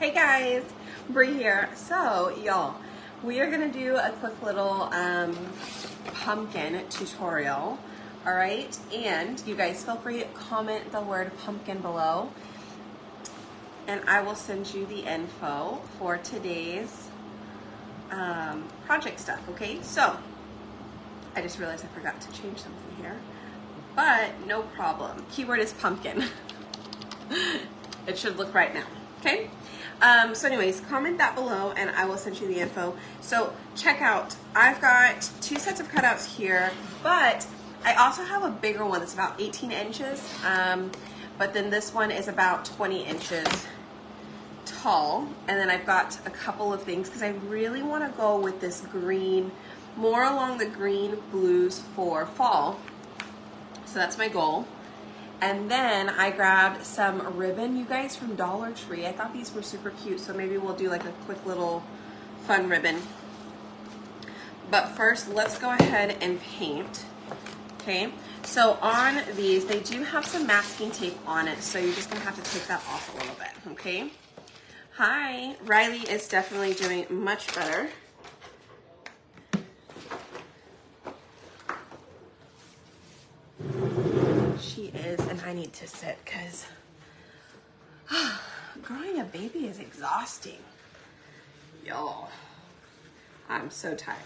Hey guys, Bree here. So y'all, we are gonna do a quick little pumpkin tutorial. All right, and you guys feel free to comment the word pumpkin below, and I will send you the info for today's project stuff. Okay, so I just realized I forgot to change something here, but no problem. Keyword is pumpkin. It should look right now. Okay. So anyways, comment that below and I will send you the info. So check out, I've got 2 sets of cutouts here, but I also have a bigger one that's about 18 inches. But then this one is about 20 inches tall. And then I've got a couple of things because I really want to go with this green, more along the green blues for fall. So that's my goal. And then I grabbed some ribbon, you guys, from Dollar Tree. I thought these were super cute, so maybe we'll do like a quick little fun ribbon. But first, let's go ahead and paint, okay? So on these, they do have some masking tape on it, so you're just gonna have to take that off a little bit, okay? Hi, Riley is definitely doing much better. She is, and I need to sit because growing a baby is exhausting. Y'all, I'm so tired.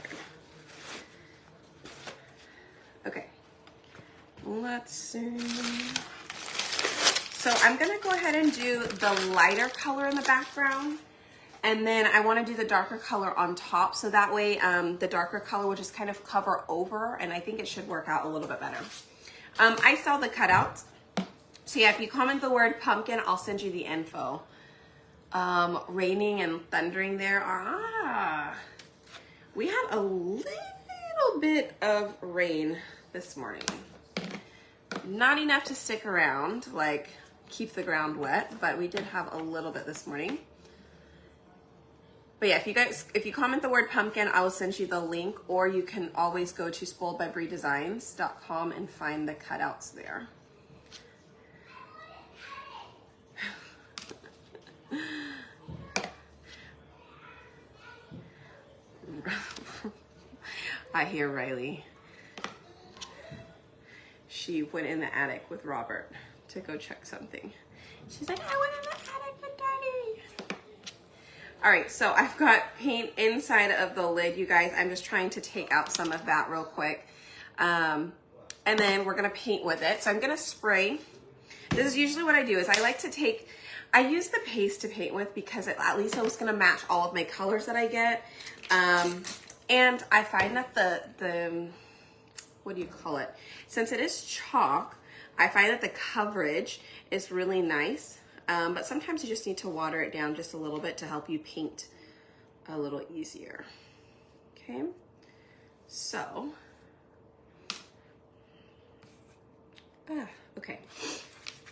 Okay, let's see. So I'm gonna go ahead and do the lighter color in the background, and then I wanna do the darker color on top, so that way the darker color will just kind of cover over, and I think it should work out a little bit better. I saw the cutouts. So yeah, if you comment the word pumpkin, I'll send you the info. Raining and thundering there. We had a little bit of rain this morning. Not enough to stick around, like keep the ground wet, but we did have a little bit this morning. But yeah, if you comment the word pumpkin, I will send you the link, or you can always go to SpoiledByBreeDesigns.com and find the cutouts there. I hear Riley. She went in the attic with Robert to go check something. She's like, I went in the attic with Daddy. All right, so I've got paint inside of the lid, you guys. I'm just trying to take out some of that real quick. And then we're gonna paint with it. So I'm gonna spray. This is usually what I do, is I use the paste to paint with because at least it's gonna match all of my colors that I get. And I find that the what do you call it? Since it is chalk, I find that the coverage is really nice. But sometimes you just need to water it down just a little bit to help you paint a little easier. Okay, so, okay,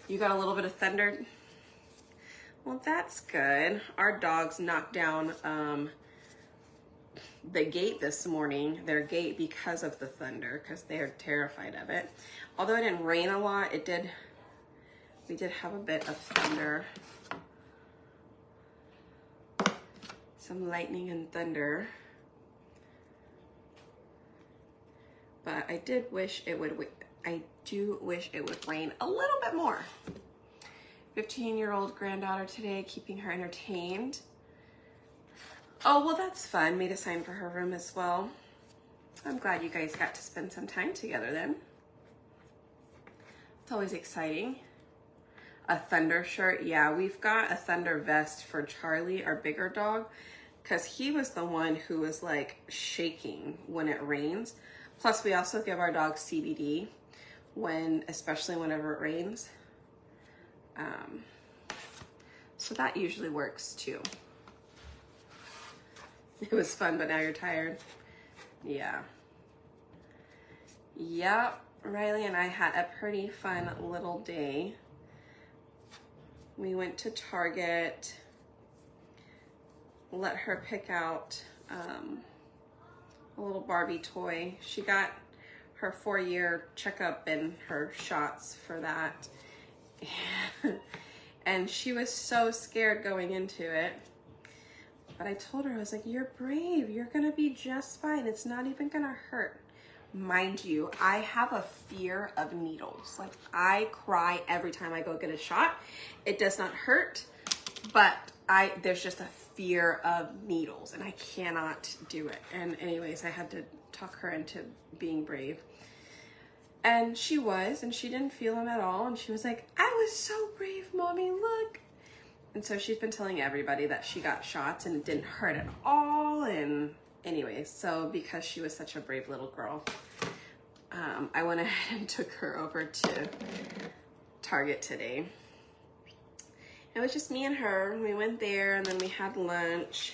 you got a little bit of thunder. Well, that's good. Our dogs knocked down the gate this morning, their gate, because of the thunder, because they're terrified of it. Although it didn't rain a lot, we did have a bit of thunder, some lightning and thunder. But I do wish it would rain a little bit more. 15-year-old granddaughter today, keeping her entertained. Oh, well, that's fun. Made a sign for her room as well. I'm glad you guys got to spend some time together then. It's always exciting. A thunder shirt. Yeah, we've got a thunder vest for Charlie, our bigger dog, because he was the one who was like shaking when it rains. Plus, we also give our dog CBD especially whenever it rains. So that usually works too. It was fun, but now you're tired. Yeah. Yep, Riley and I had a pretty fun little day. We went to Target, let her pick out a little Barbie toy. She got her 4-year checkup and her shots for that. And she was so scared going into it. But I told her, I was like, you're brave. You're gonna be just fine. It's not even gonna hurt. Mind you, I have a fear of needles. Like, I cry every time I go get a shot. It does not hurt, but there's just a fear of needles and I cannot do it. And anyways, I had to talk her into being brave. And she was, and she didn't feel them at all. And she was like, I was so brave, Mommy, look. And so she's been telling everybody that she got shots and it didn't hurt at all. And anyways, so because she was such a brave little girl, I went ahead and took her over to Target today. It was just me and her. We went there and then we had lunch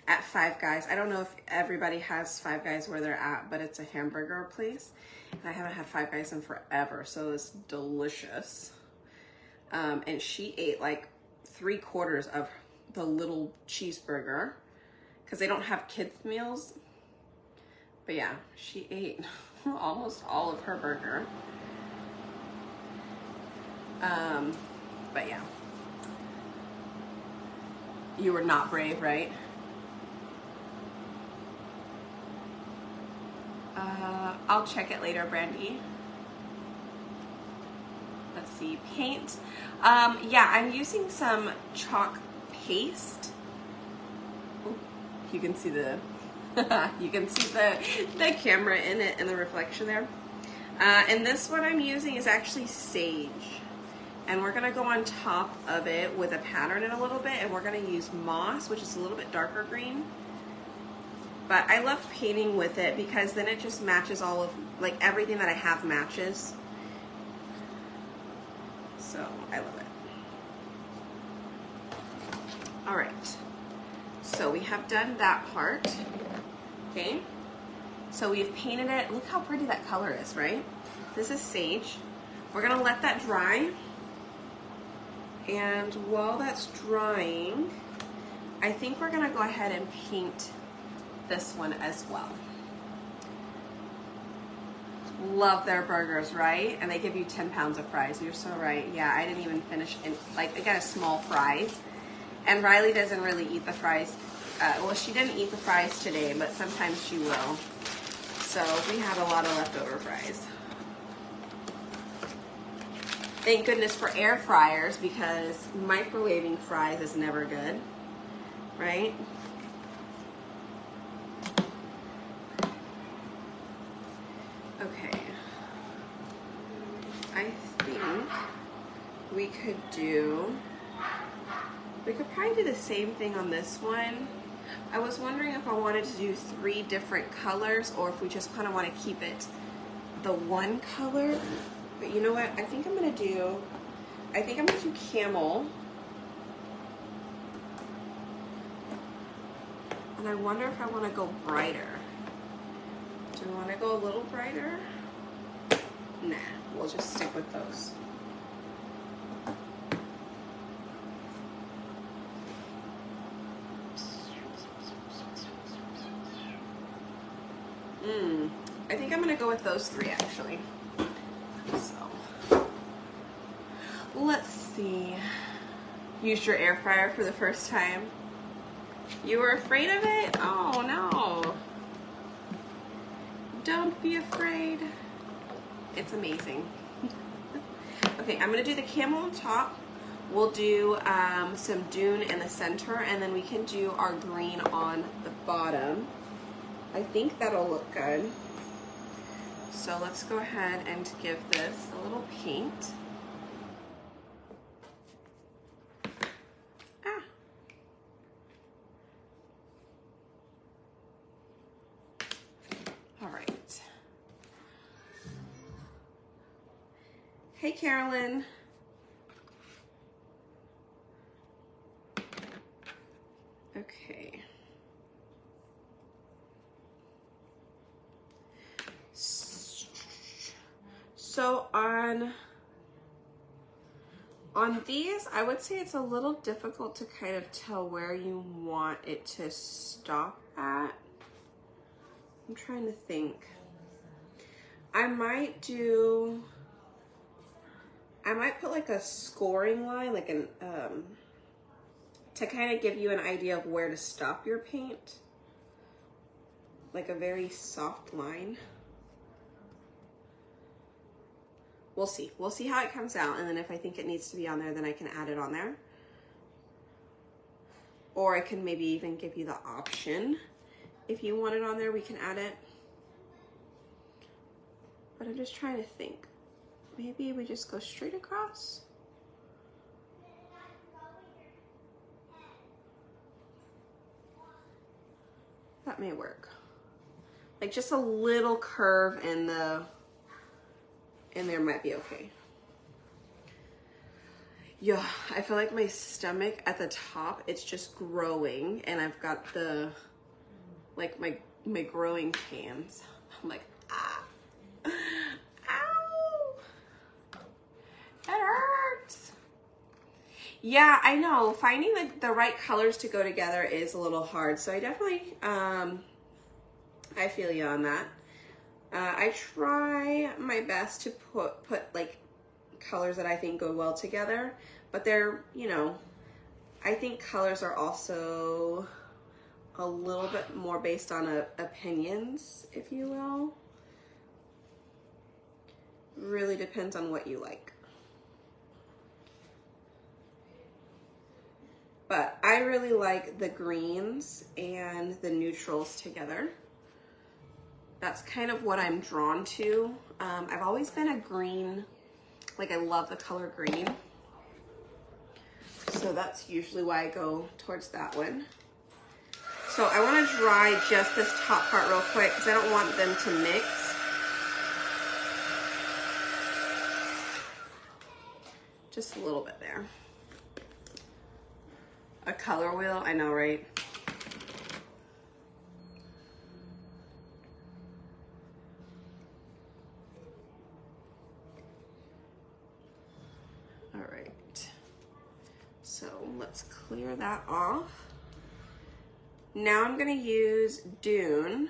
at Five Guys. I don't know if everybody has Five Guys where they're at, but it's a hamburger place. And I haven't had Five Guys in forever, so it's delicious. And she ate like 3/4 of the little cheeseburger because they don't have kids meals. But yeah, she ate almost all of her burger. But yeah. You were not brave, right? I'll check it later, Brandy. Let's see, paint. Yeah, I'm using some chalk paste. Ooh, you can see the you can see the camera in it and the reflection there. And this one I'm using is actually sage. And we're gonna go on top of it with a pattern in a little bit, and we're gonna use moss, which is a little bit darker green. But I love painting with it because then it just matches all of, like, everything that I have matches. So I love it. All right, so we have done that part, okay? So we've painted it. Look how pretty that color is, right? This is sage. We're gonna let that dry. And while that's drying, I think we're gonna go ahead and paint this one as well. Love their burgers, right? And they give you 10 pounds of fries. You're so right. Yeah, I didn't even finish, like, I got a small fries. And Riley doesn't really eat the fries. Well, she didn't eat the fries today, but sometimes she will. So we had a lot of leftover fries. Thank goodness for air fryers, because microwaving fries is never good, right? Okay. I think we could probably do the same thing on this one. I was wondering if I wanted to do 3 different colors or if we just kind of want to keep it the one color. But you know what? I think I'm gonna do camel. And I wonder if I want to go brighter. Do we want to go a little brighter? Nah, we'll just stick with those. I think I'm gonna go with those 3 actually. So, let's see. Used your air fryer for the first time. You were afraid of it? Oh no. Don't be afraid. It's amazing. Okay, I'm gonna do the camel on top. We'll do some dune in the center, and then we can do our green on the bottom. I think that'll look good. So let's go ahead and give this a little paint. Ah. All right. Hey, Carolyn. Okay. So on these, I would say it's a little difficult to kind of tell where you want it to stop at. I'm trying to think. I might do I might put like a scoring line, like an, to kind of give you an idea of where to stop your paint. Like a very soft line. We'll see. We'll see how it comes out, and then if I think it needs to be on there, then I can add it on there. Or I can maybe even give you the option. If you want it on there, we can add it. But I'm just trying to think. Maybe we just go straight across. That may work. Like just a little curve in there might be okay. Yeah, I feel like my stomach at the top, it's just growing, and I've got the, like my growing pains. I'm like, ah, ow, that hurts. Yeah, I know. Finding the right colors to go together is a little hard. So I definitely, I feel you on that. I try my best to put like colors that I think go well together, but they're, you know, I think colors are also a little bit more based on opinions, if you will. Really depends on what you like. But I really like the greens and the neutrals together. That's kind of what I'm drawn to. I've always been a green, like I love the color green. So that's usually why I go towards that one. So I want to dry just this top part real quick because I don't want them to mix. Just a little bit there. A color wheel, I know, right? All right. So let's clear that off. Now I'm gonna use Dune.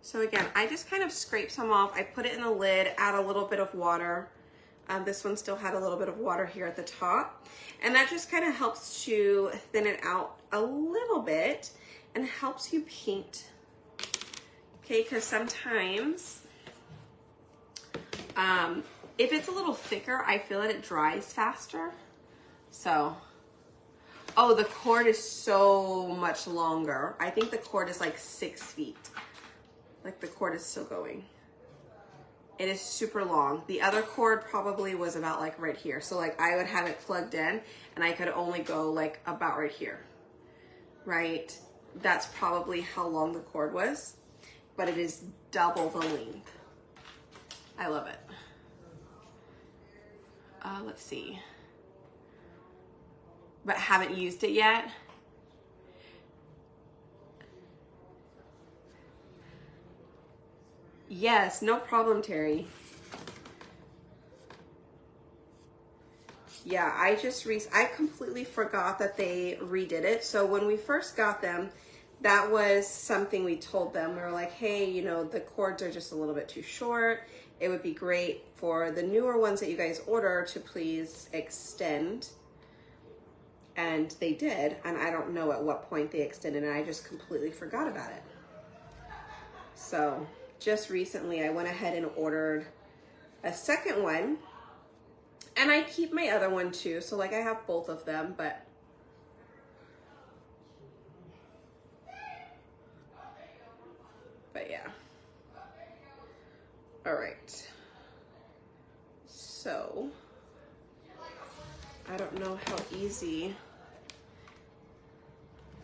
So again, I just kind of scrape some off. I put it in a lid, add a little bit of water. This one still had a little bit of water here at the top. And that just kind of helps to thin it out a little bit and helps you paint. Okay, because sometimes, if it's a little thicker, I feel that it dries faster. So, oh, the cord is so much longer. I think the cord is like 6 feet. Like the cord is still going. It is super long. The other cord probably was about like right here. So like I would have it plugged in and I could only go like about right here, right? That's probably how long the cord was, but it is double the length. I love it. Let's see. But haven't used it yet. Yes, no problem, Terry. Yeah, I completely forgot that they redid it. So when we first got them, that was something we told them. We were like, hey, you know, the cords are just a little bit too short. It would be great for the newer ones that you guys order to please extend. And they did, and I don't know at what point they extended, and I just completely forgot about it. So just recently I went ahead and ordered a second one, and I keep my other one too, so like I have both of them, but yeah. All right, so I don't know how easy.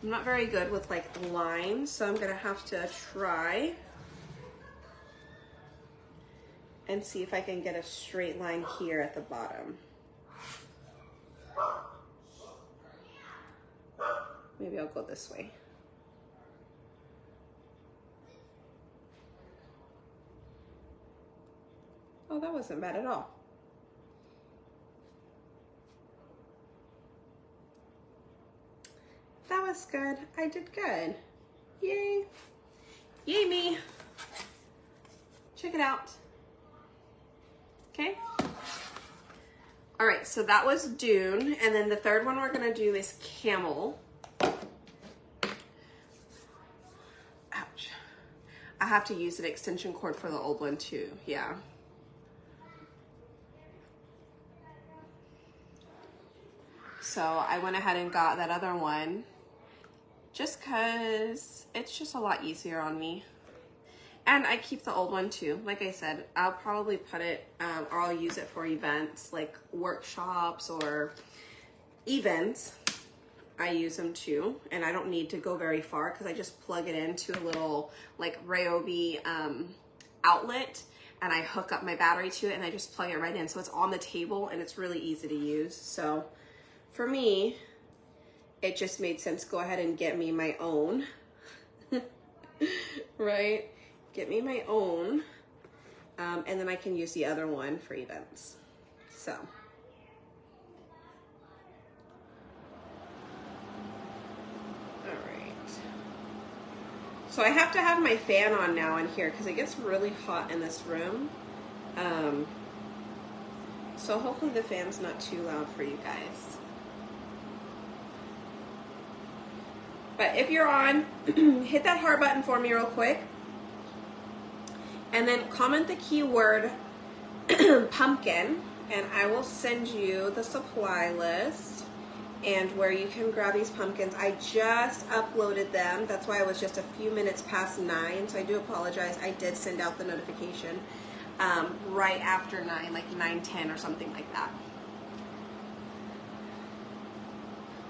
I'm not very good with like lines, so I'm gonna have to try and see if I can get a straight line here at the bottom. Maybe I'll go this way. Oh, that wasn't bad at all. That was good. I did good. Yay. Yay me. Check it out. Okay. All right, so that was Dune. And then the third one we're gonna do is Camel. Ouch. I have to use an extension cord for the old one too, yeah. So I went ahead and got that other one just cause it's just a lot easier on me. And I keep the old one too. Like I said, I'll probably put it, or I'll use it for events like workshops or events. I use them too. And I don't need to go very far because I just plug it into a little like Ryobi outlet and I hook up my battery to it and I just plug it right in. So it's on the table and it's really easy to use. So for me, it just made sense. Go ahead and get me my own, right? Get me my own, and then I can use the other one for events. So. All right. So I have to have my fan on now in here because it gets really hot in this room. So hopefully the fan's not too loud for you guys. But if you're on, hit that heart button for me real quick. And then comment the keyword pumpkin, and I will send you the supply list and where you can grab these pumpkins. I just uploaded them. That's why I was just a few minutes past 9, so I do apologize. I did send out the notification right after 9, like 9:10 or something like that.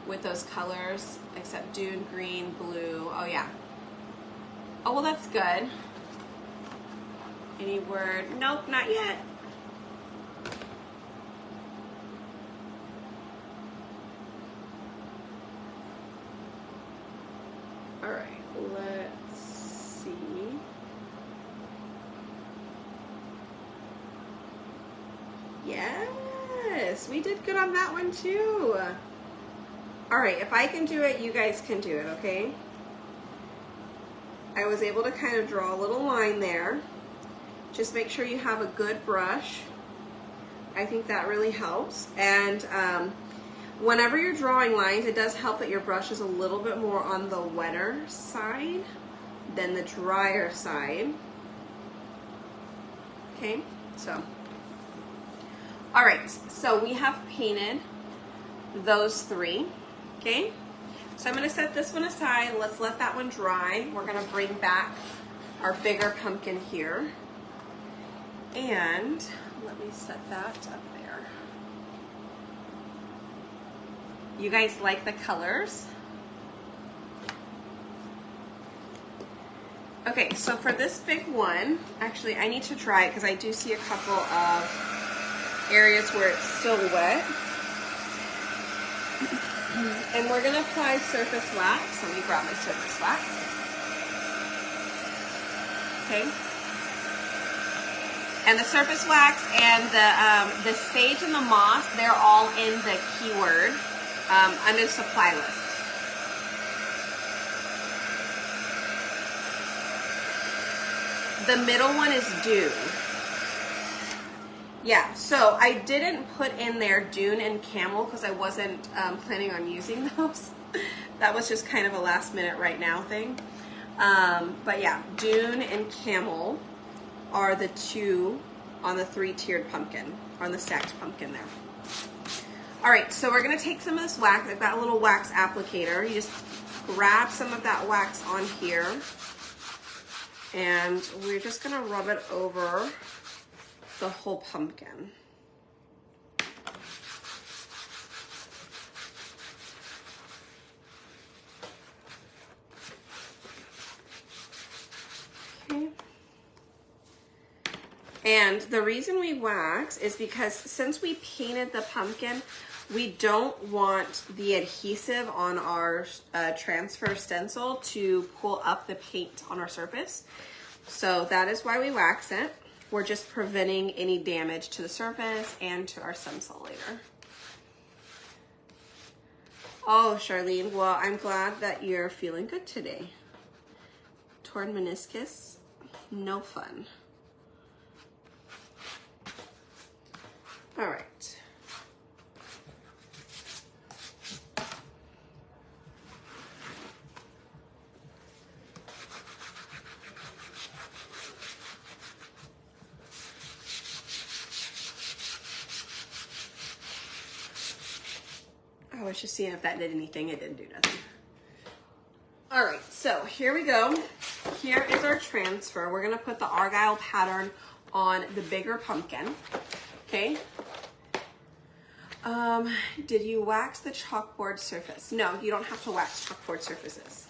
With those colors, except Dune, green, blue. Oh yeah. Oh, well, that's good. Any word? Nope, not yet. All right, let's see. Yes, we did good on that one too. All right, if I can do it, you guys can do it, okay? I was able to kind of draw a little line there. Just make sure you have a good brush. I think that really helps. And whenever you're drawing lines, it does help that your brush is a little bit more on the wetter side than the drier side. Okay, so. All right, so we have painted those 3, okay? So I'm gonna set this one aside. Let's let that one dry. We're gonna bring back our bigger pumpkin here. And let me set that up there. You guys like the colors? Okay, so for this big one, actually I need to dry it because I do see a couple of areas where it's still wet. And we're gonna apply surface wax. Let me grab my surface wax. Okay. And the surface wax and the sage and the moss, they're all in the keyword under supply list. The middle one is Dune. Yeah, so I didn't put in there Dune and Camel because I wasn't planning on using those. That was just kind of a last minute right now thing. But yeah, Dune and Camel are the 2 on the 3-tiered pumpkin, on the stacked pumpkin there. All right, so we're gonna take some of this wax. I've got a little wax applicator. You just grab some of that wax on here, and we're just gonna rub it over the whole pumpkin. Okay. And the reason we wax is because since we painted the pumpkin, we don't want the adhesive on our transfer stencil to pull up the paint on our surface. So that is why we wax it. We're just preventing any damage to the surface and to our stencil later. Oh, Charlene, well, I'm glad that you're feeling good today. Torn meniscus, no fun. All right. I was just seeing if that did anything. It didn't do nothing. All right, so here we go. Here is our transfer. We're gonna put the Argyle pattern on the bigger pumpkin, okay? Did you wax the chalkboard surface? No, you don't have to wax chalkboard surfaces.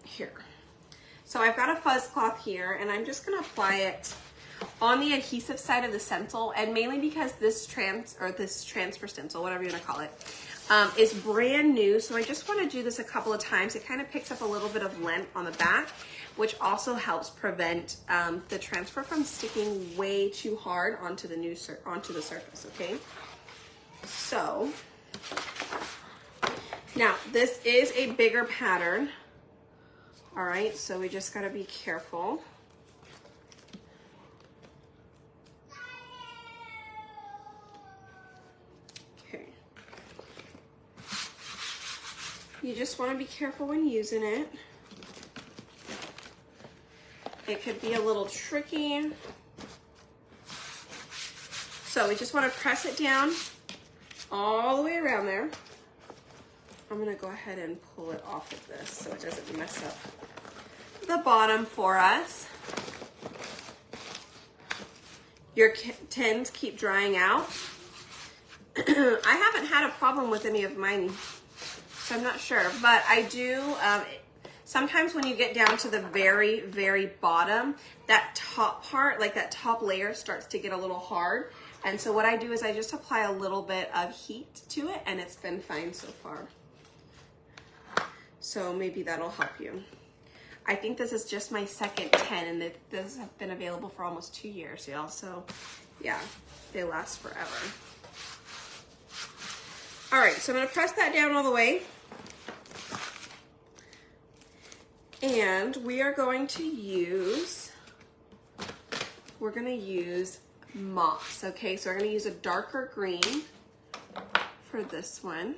Here. So I've got a fuzz cloth here, and I'm just gonna apply it on the adhesive side of the stencil, and mainly because this transfer stencil, whatever you wanna call it, is brand new. So I just wanna do this a couple of times. It kind of picks up a little bit of lint on the back, which also helps prevent the transfer from sticking way too hard onto the surface, okay? So, now this is a bigger pattern. All right, so we just gotta be careful. Okay. You just wanna be careful when using it. It could be a little tricky. So we just wanna press it down all the way around there. I'm gonna go ahead and pull it off of this so it doesn't mess up the bottom for us. Your tins keep drying out. I haven't had a problem with any of mine, so I'm not sure, but I do, sometimes when you get down to the very, very bottom, that top part, like that top layer, starts to get a little hard. And so what I do is I just apply a little bit of heat to it, and it's been fine so far. So maybe that'll help you. I think this is just my second 10, and this has been available for almost 2 years, y'all. So yeah, they last forever. All right, so I'm gonna press that down all the way. And we are going to use, moss, okay? So we're gonna use a darker green for this one.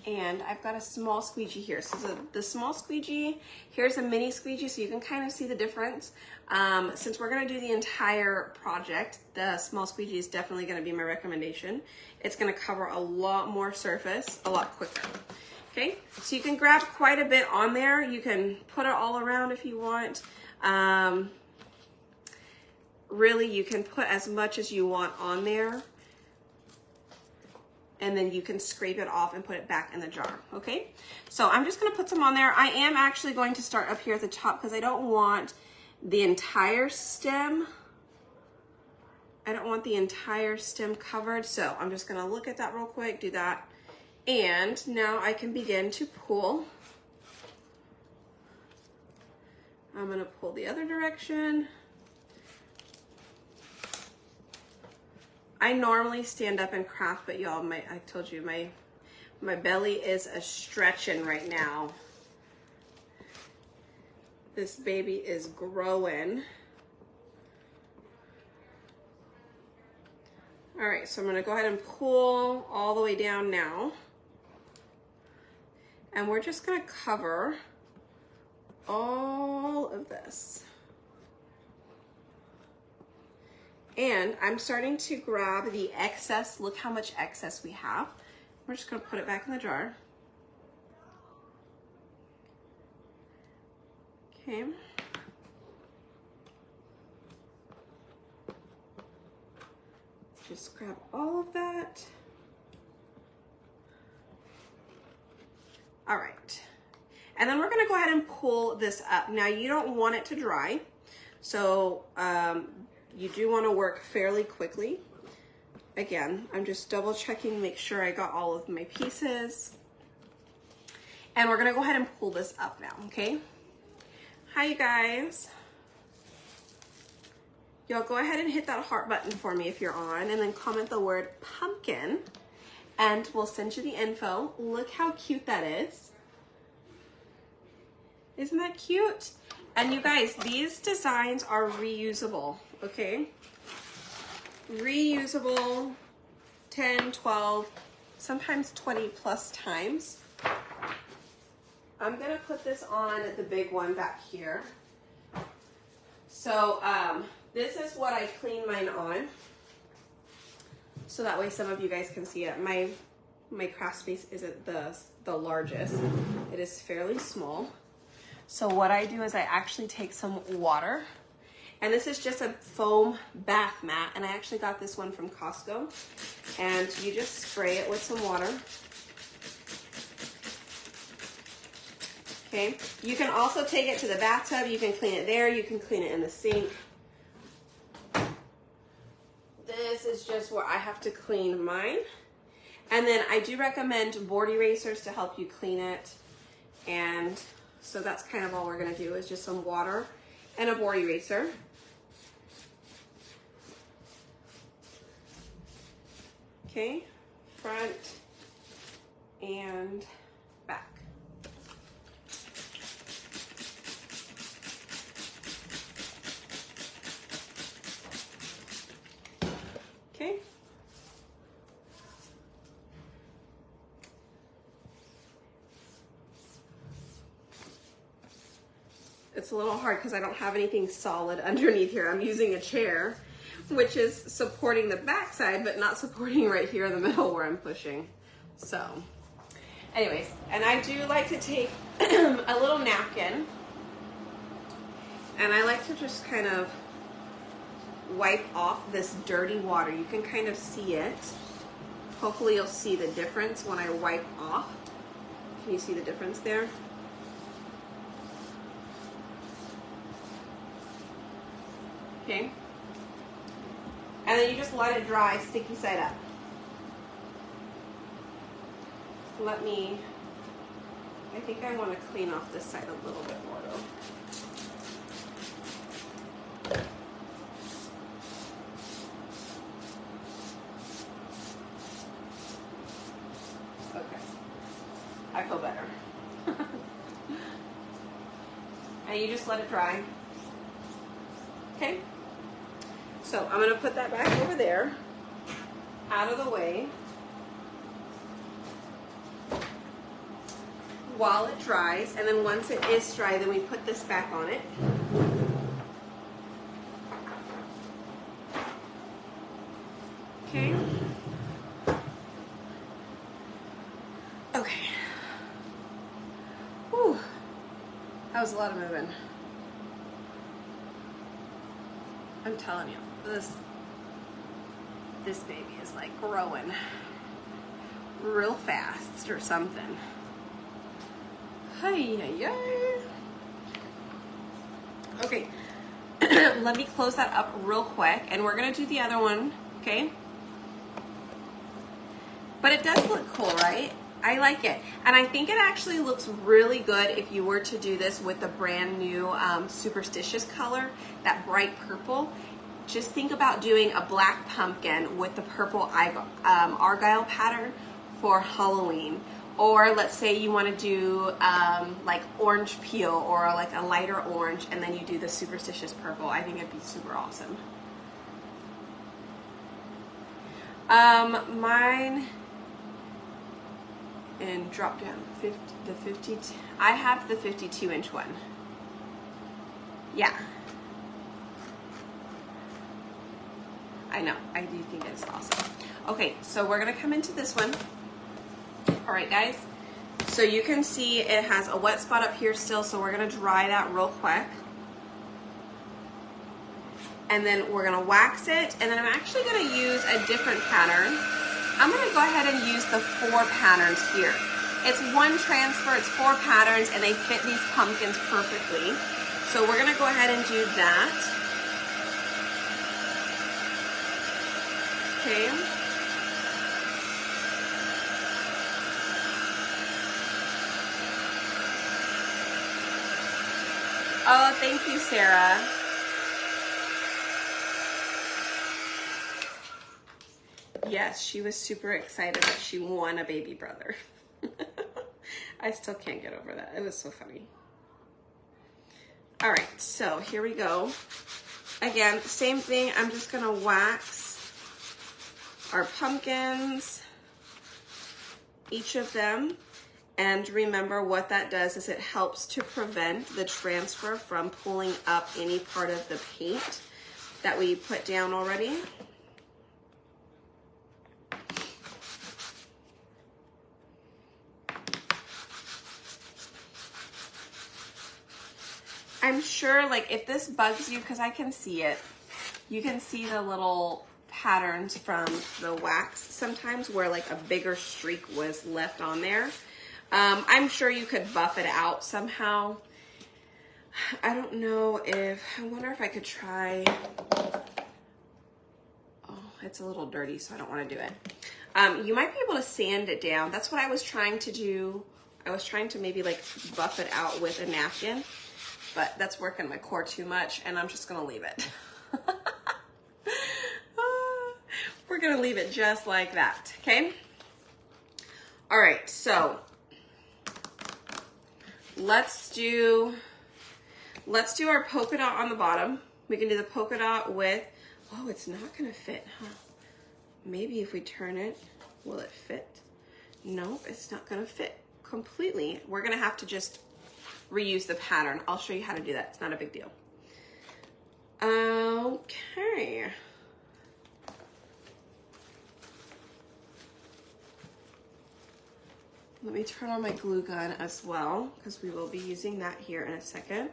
And I've got a small squeegee here. So the small squeegee, here's a mini squeegee, so you can kind of see the difference. Since we're gonna do the entire project, the small squeegee is definitely gonna be my recommendation. It's gonna cover a lot more surface a lot quicker. Okay, so you can grab quite a bit on there. You can put it all around if you want. Really, you can put as much as you want on there, and then you can scrape it off and put it back in the jar, okay? So I'm just gonna put some on there. I am actually going to start up here at the top because I don't want the entire stem. I don't want the entire stem covered, so I'm just gonna look at that real quick, do that. And now I can begin to pull. I'm gonna pull the other direction. I normally stand up and craft, but y'all, I told you, my belly is a stretching right now. This baby is growing. All right, so I'm gonna go ahead and pull all the way down now. And we're just gonna cover all of this. And I'm starting to grab the excess. Look how much excess we have. We're just gonna put it back in the jar. Okay. Just grab all of that. All right. And then we're gonna go ahead and pull this up. Now you don't want it to dry. So, you do want to work fairly quickly. Again, I'm just double checking, make sure I got all of my pieces. And we're gonna go ahead and pull this up now, okay? Hi, you guys. Y'all go ahead and hit that heart button for me if you're on, and then comment the word pumpkin, and we'll send you the info. Look how cute that is. Isn't that cute? And you guys, these designs are reusable, okay? Reusable 10, 12, sometimes 20 plus times. I'm gonna put this on the big one back here. So this is what I clean mine on. So that way some of you guys can see it. My craft space isn't the largest. It is fairly small. So what I do is I actually take some water, and this is just a foam bath mat, and I actually got this one from Costco. And you just spray it with some water. Okay, you can also take it to the bathtub. You can clean it there. You can clean it in the sink. This is just where I have to clean mine. And then I do recommend board erasers to help you clean it. And so that's kind of all we're gonna do is just some water and a board eraser. Okay, front and back. Okay. It's a little hard because I don't have anything solid underneath here. I'm using a chair, which is supporting the back side, but not supporting right here in the middle where I'm pushing. So, anyways, and I do like to take a little napkin, and I like to just kind of wipe off this dirty water. You can kind of see it. Hopefully you'll see the difference when I wipe off. Can you see the difference there? Okay. And then you just let it dry, sticky side up. I think I want to clean off this side a little bit more though. Okay, I feel better. And you just let it dry. Okay, so I'm gonna put that back over there, out of the way, while it dries, and then once it is dry, then we put this back on it. Okay. Okay. Whew. That was a lot of moving. I'm telling you, this baby is like growing real fast or something. Hi. Okay, let me close that up real quick, and we're gonna do the other one, okay? But it does look cool, right? I like it. And I think it actually looks really good if you were to do this with the brand new Superstitious color, that bright purple. Just think about doing a black pumpkin with the purple argyle pattern for Halloween. Or let's say you want to do like orange peel or like a lighter orange, and then you do the Superstitious purple. I think it'd be super awesome. Mine, and drop down the 50. I have the 52-inch one. Yeah. I know, I do think it's awesome. Okay, so we're gonna come into this one. All right, guys. So you can see it has a wet spot up here still, so we're gonna dry that real quick. And then we're gonna wax it, and then I'm actually gonna use a different pattern. I'm gonna go ahead and use the 4 patterns here. It's one transfer, it's 4 patterns, and they fit these pumpkins perfectly. So we're gonna go ahead and do that. Okay. Oh, thank you, Sarah. Yes, she was super excited that she won a baby brother. I still can't get over that. It was so funny. All right, so here we go. Again, same thing. I'm just gonna wax our pumpkins, each of them. And remember what that does is it helps to prevent the transfer from pulling up any part of the paint that we put down already. I'm sure, like, if this bugs you, because I can see it, you can see the little patterns from the wax sometimes where like a bigger streak was left on there. I'm sure you could buff it out somehow. I don't know if, I wonder if I could try, oh, it's a little dirty, so I don't want to do it. You might be able to sand it down. That's what I was trying to do. I was trying to maybe like buff it out with a napkin, but that's working my core too much, and I'm just gonna leave it. We're gonna leave it just like that, okay? All right, so let's do our polka dot on the bottom. We can do the polka dot with, oh, it's not gonna fit, huh? Maybe if we turn it, will it fit? No, it's not gonna fit completely. We're gonna have to just reuse the pattern. I'll show you how to do that. It's not a big deal. Okay. Let me turn on my glue gun as well, because we will be using that here in a second.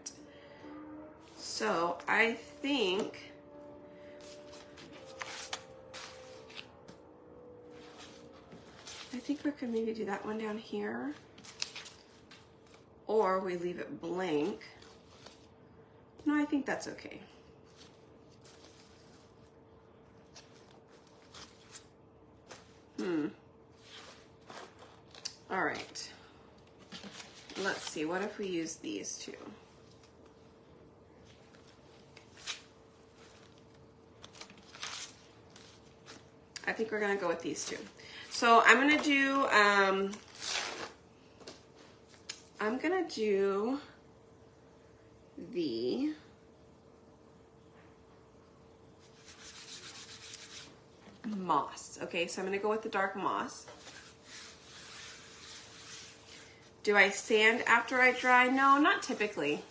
So I think we could maybe do that one down here, or we leave it blank. No, I think that's okay. All right, let's see, what if we use these two? I think we're gonna go with these two. So I'm gonna do the moss. Okay, so I'm gonna go with the dark moss. Do I sand after I dry? No, not typically.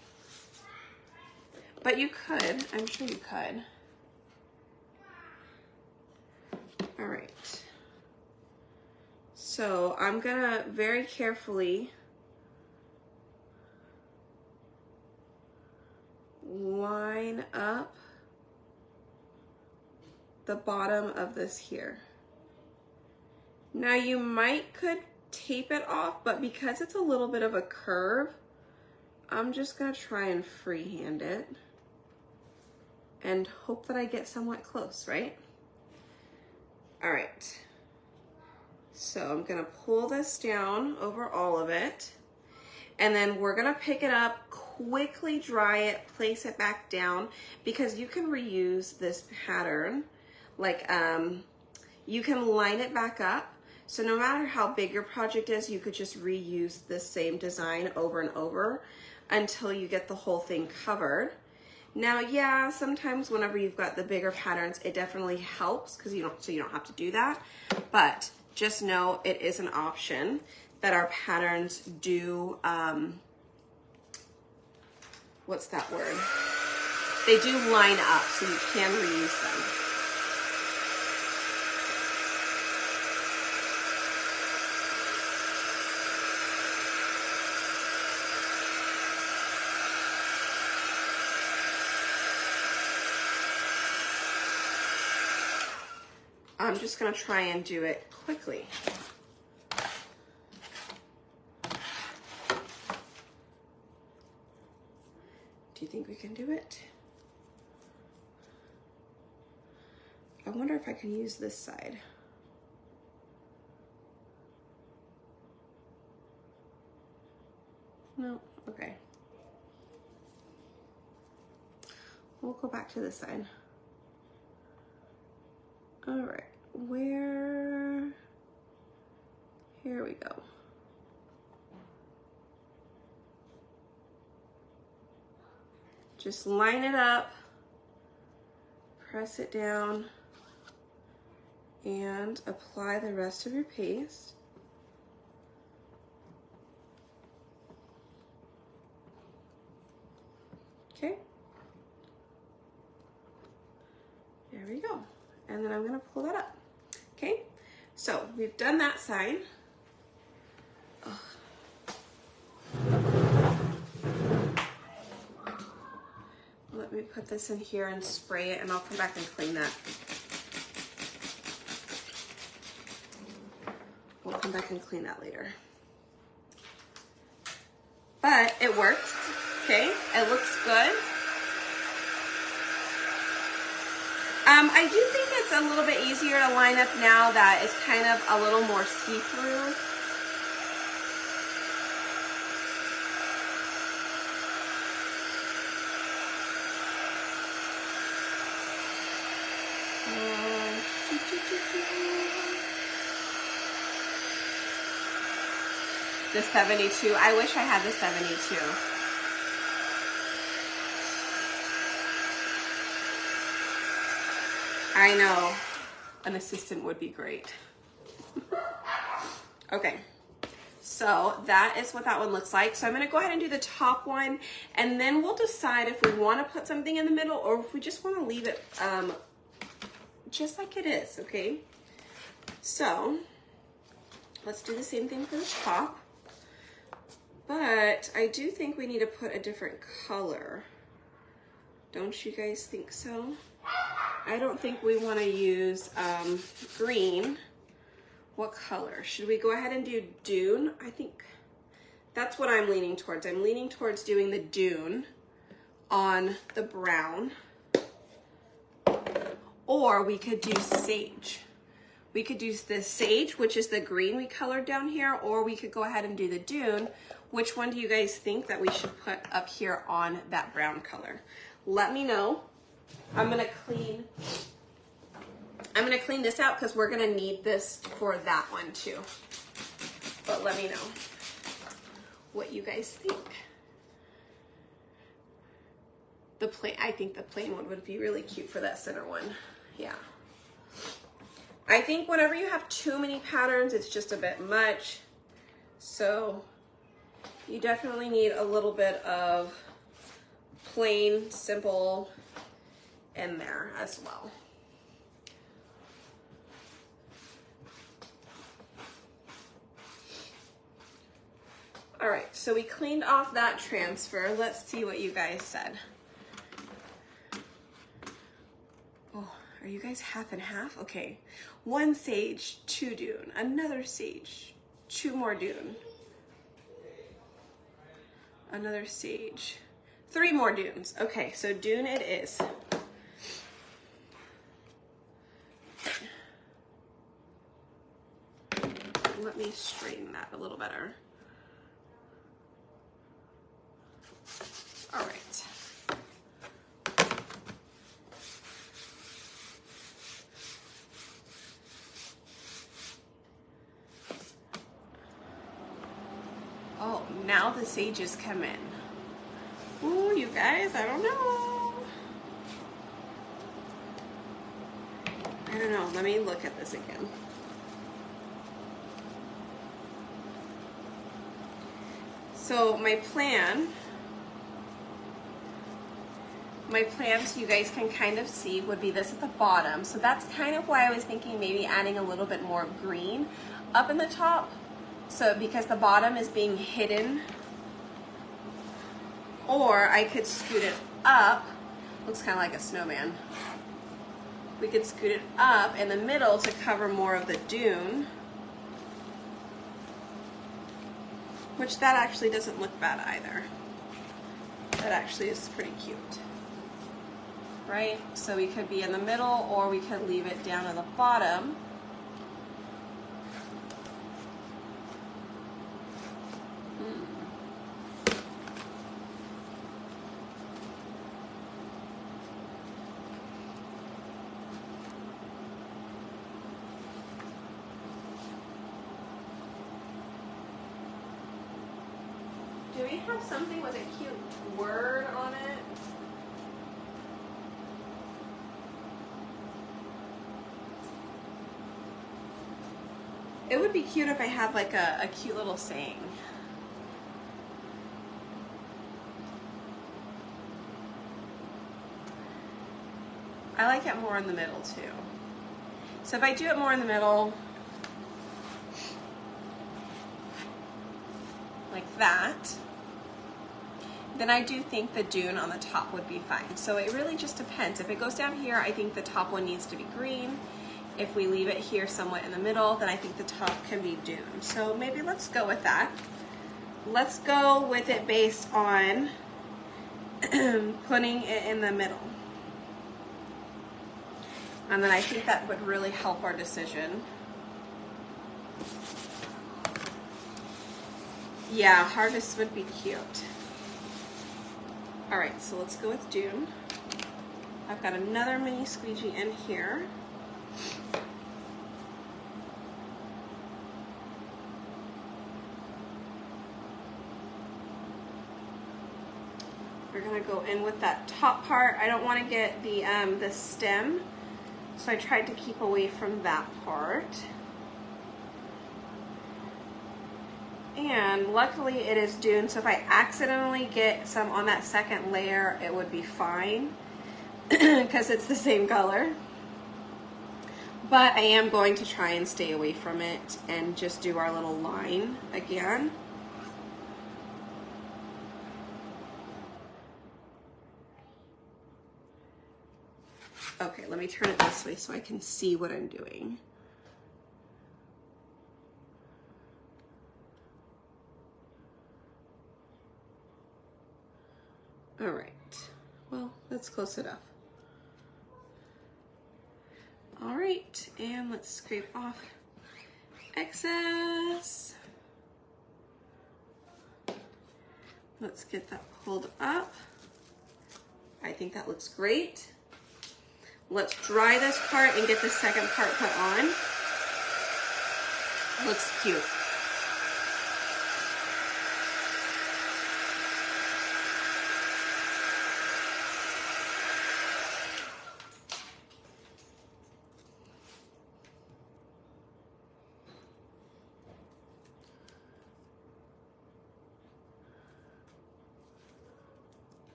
But you could, I'm sure you could. All right. So I'm gonna very carefully line up the bottom of this here. Now you could tape it off, but because it's a little bit of a curve, I'm just gonna try and freehand it and hope that I get somewhat close, right? All right, so I'm gonna pull this down over all of it, and then we're gonna pick it up, quickly dry it, place it back down, because you can reuse this pattern. Like, you can line it back up. So no matter how big your project is, you could just reuse the same design over and over until you get the whole thing covered. Now, yeah, sometimes whenever you've got the bigger patterns, it definitely helps because you don't have to do that. But just know it is an option that our patterns do, what's that word? They do line up, so you can reuse them. I'm just gonna try and do it quickly. Do you think we can do it? I wonder if I can use this side. No, okay. We'll go back to this side. All right, here we go. Just line it up, press it down, and apply the rest of your paste. Okay. There we go. And then I'm gonna pull that up. Okay, so we've done that side. Ugh. Let me put this in here and spray it, and I'll come back and clean that. We'll come back and clean that later. But it works, okay? It looks good. I do think it's a little bit easier to line up now that it's kind of a little more see-through. The 72. I wish I had the 72. I know. An assistant would be great. Okay. So that is what that one looks like. So I'm going to go ahead and do the top one, and then we'll decide if we want to put something in the middle or if we just want to leave it just like it is, okay? So let's do the same thing for the top. But I do think we need to put a different color. Don't you guys think so? I don't think we want to use green. What color? Should we go ahead and do dune? I think that's what I'm leaning towards. I'm leaning towards doing the dune on the brown. Or we could do sage. We could do the sage, which is the green we colored down here, or we could go ahead and do the dune. Which one do you guys think that we should put up here on that brown color? Let me know. I'm gonna clean this out because we're gonna need this for that one too. But let me know what you guys think. I think the plain one would be really cute for that center one. Yeah. I think whenever you have too many patterns, it's just a bit much. So you definitely need a little bit of plain, simple in there as well. All right, so we cleaned off that transfer. Let's see what you guys said. Oh, are you guys half and half? Okay, 1 sage, 2 dune, another sage, 2 more dune, another sage, 3 more dunes. Okay, so dune it is. Let me straighten that a little better. All right. Oh, now the sages come in. Ooh, you guys, I don't know. I don't know. Let me look at this again. So my plan, so you guys can kind of see, would be this at the bottom. So that's kind of why I was thinking maybe adding a little bit more green up in the top. So because the bottom is being hidden, or I could scoot it up. Looks kind of like a snowman. We could scoot it up in the middle to cover more of the dune. Which that actually doesn't look bad either. That actually is pretty cute. Right? So we could be in the middle, or we could leave it down at the bottom. Do we have something with a cute word on it? It would be cute if I had like a cute little saying. I like it more in the middle too. So if I do it more in the middle, like that, then I do think the dune on the top would be fine. So it really just depends. If it goes down here, I think the top one needs to be green. If we leave it here somewhat in the middle, then I think the top can be dune. So maybe let's go with that. Let's go with it based on putting it in the middle. And then I think that would really help our decision. Yeah, harvest would be cute. All right, so let's go with dune. I've got another mini squeegee in here. We're gonna go in with that top part. I don't want to get the stem, so I tried to keep away from that part. And luckily it is dune, so if I accidentally get some on that second layer, it would be fine because it's the same color. But I am going to try and stay away from it and just do our little line again. Okay, let me turn it this way so I can see what I'm doing. All right, well, that's close enough. All right, and let's scrape off excess. Let's get that pulled up. I think that looks great. Let's dry this part and get the second part put on. Looks cute.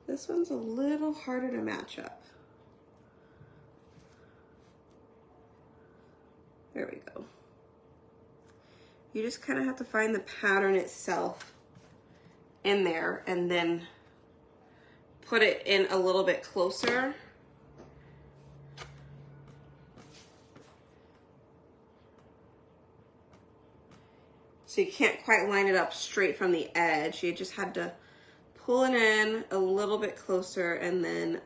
This one's a little harder to match up. There we go. You just kind of have to find the pattern itself in there and then put it in a little bit closer. So you can't quite line it up straight from the edge. You just had to pull it in a little bit closer and then,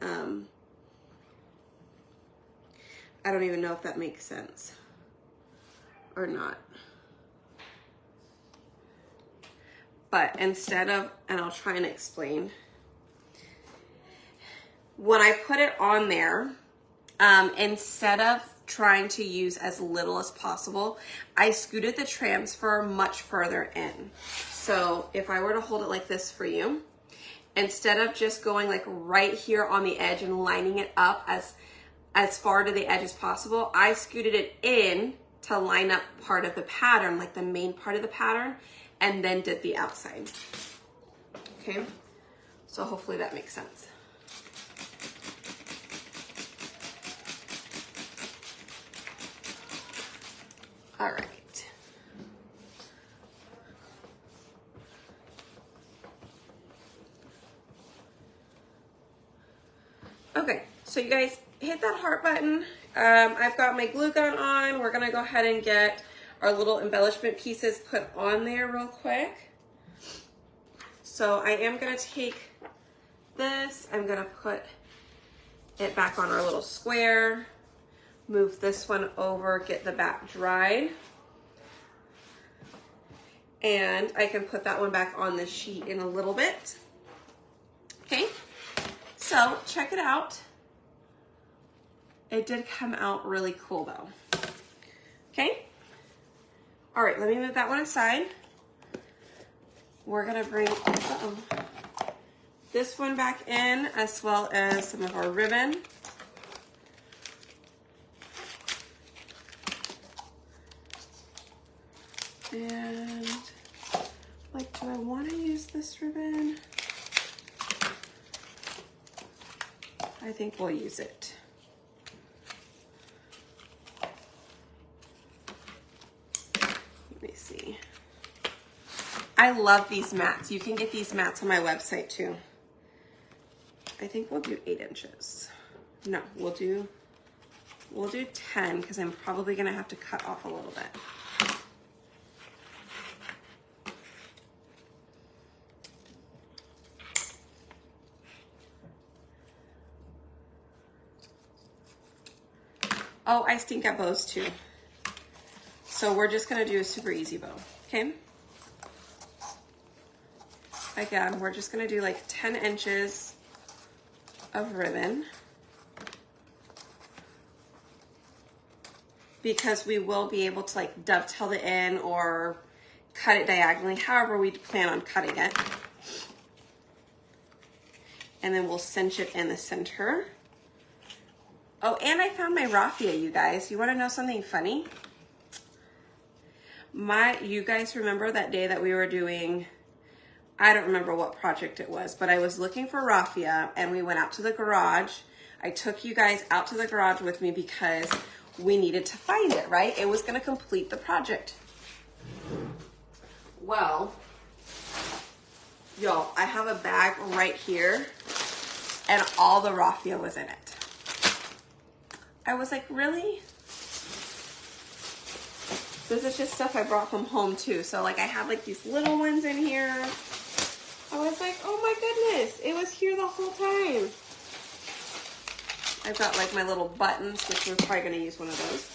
I don't even know if that makes sense or not. But instead of, and I'll try and explain, when I put it on there, instead of trying to use as little as possible, I scooted the transfer much further in. So if I were to hold it like this for you, instead of just going like right here on the edge and lining it up as far to the edge as possible, I scooted it in to line up part of the pattern, like the main part of the pattern, and then did the outside. Okay, so hopefully that makes sense. All right. Okay, so you guys hit that heart button. I've got my glue gun on. We're gonna go ahead and get our little embellishment pieces put on there real quick. So I am gonna take this, I'm gonna put it back on our little square, move this one over, get the back dried. And I can put that one back on the sheet in a little bit. Okay, so check it out. It did come out really cool though. Okay, all right, let me move that one aside. We're gonna bring, this one back in, as well as some of our ribbon. And like, do I want to use this ribbon? I think we'll use it. Let me see. I love these mats. You can get these mats on my website too. I think we'll do 8 inches. No, we'll do 10 because I'm probably gonna have to cut off a little bit. Oh, I stink at bows too. So we're just gonna do a super easy bow, okay? Again, we're just gonna do like 10 inches of ribbon because we will be able to like dovetail it in or cut it diagonally, however we plan on cutting it. And then we'll cinch it in the center. Oh, and I found my raffia, you guys. You wanna know something funny? You guys remember that day that we were doing, I don't remember what project it was, but I was looking for raffia and we went out to the garage. I took you guys out to the garage with me because we needed to find it, right? It was gonna complete the project. Well, y'all, I have a bag right here and all the raffia was in it. I was like, really? This is just stuff I brought from home too. So like I have like these little ones in here. I was like, oh my goodness, it was here the whole time. I've got like my little buttons, which we're probably gonna use one of those.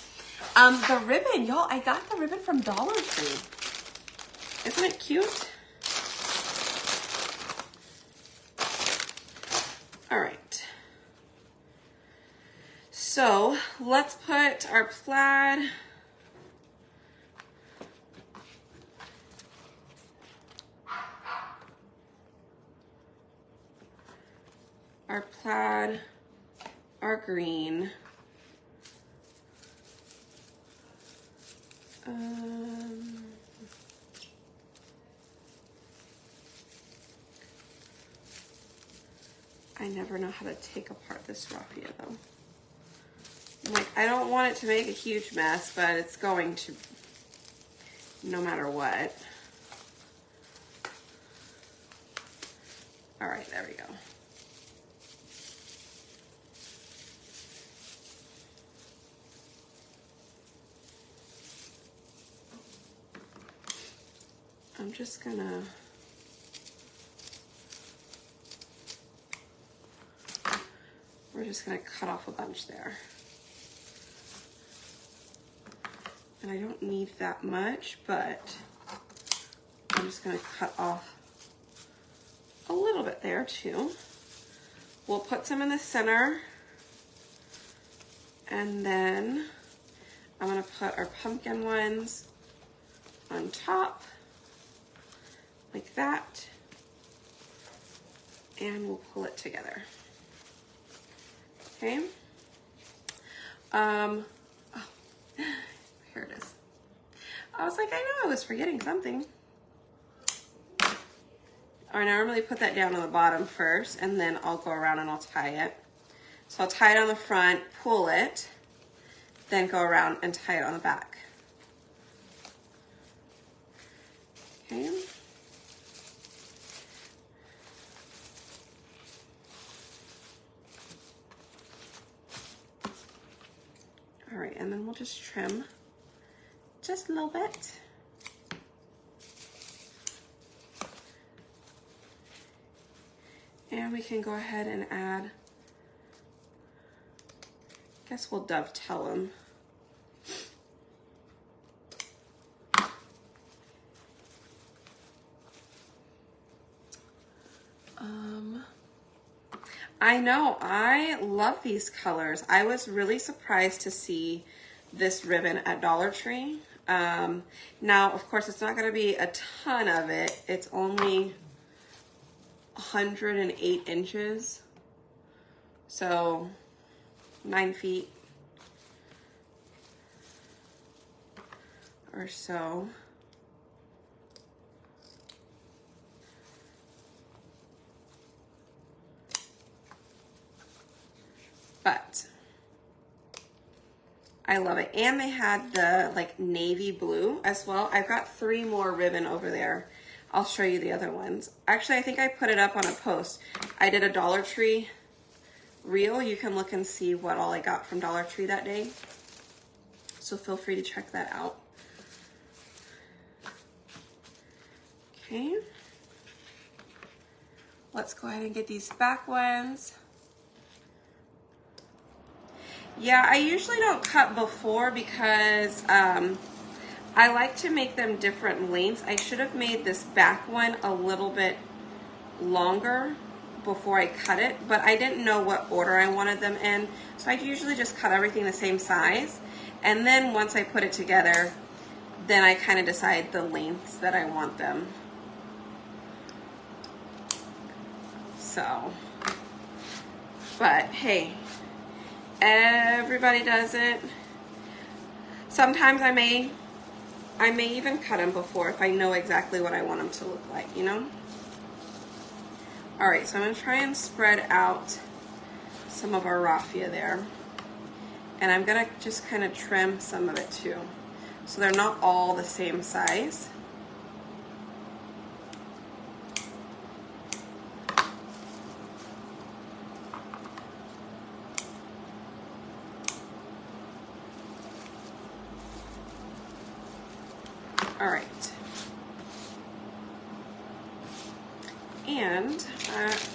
The ribbon, y'all, I got the ribbon from Dollar Tree. Isn't it cute? All right. So let's put our plaid our green. I never know how to take apart this raffia though. I'm like, I don't want it to make a huge mess, but it's going to no matter what. All right, there we go. I'm just gonna we're just gonna cut off a bunch there. And I don't need that much, but I'm just gonna cut off a little bit there too. We'll put some in the center, and then I'm gonna put our pumpkin ones on top, like that, and we'll pull it together. Okay. Oh, here it is. I was like, I know I was forgetting something. I normally put that down on the bottom first, and then I'll go around and I'll tie it. So I'll tie it on the front, pull it, then go around and tie it on the back. Okay. All right, and then we'll just trim just a little bit. And we can go ahead and add, I guess we'll dovetail them. I know, I love these colors. I was really surprised to see this ribbon at Dollar Tree. Now, of course, it's not gonna be a ton of it. It's only 108 inches. So 9 feet or so. But I love it. And they had the like navy blue as well. I've got 3 more ribbon over there. I'll show you the other ones. Actually, I think I put it up on a post. I did a Dollar Tree reel. You can look and see what all I got from Dollar Tree that day. So feel free to check that out. Okay. Let's go ahead and get these back ones. Yeah, I usually don't cut before because I like to make them different lengths. I should have made this back one a little bit longer before I cut it, but I didn't know what order I wanted them in. So I usually just cut everything the same size. And then once I put it together, then I kind of decide the lengths that I want them. So, but hey, everybody does it. Sometimes I may even cut them before if I know exactly what I want them to look like, you know? All right, so I'm gonna try and spread out some of our raffia there. And I'm gonna just kind of trim some of it too. So they're not all the same size. All right. And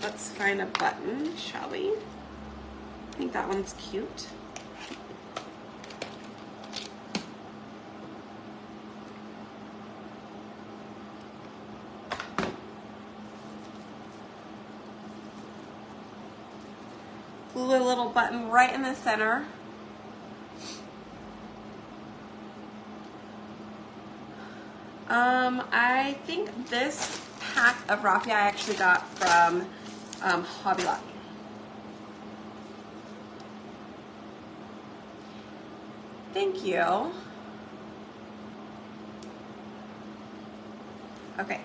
let's find a button, shall we? I think that one's cute. Glue a little button right in the center. I think this pack of raffia I actually got from Hobby Lobby. Thank you. Okay,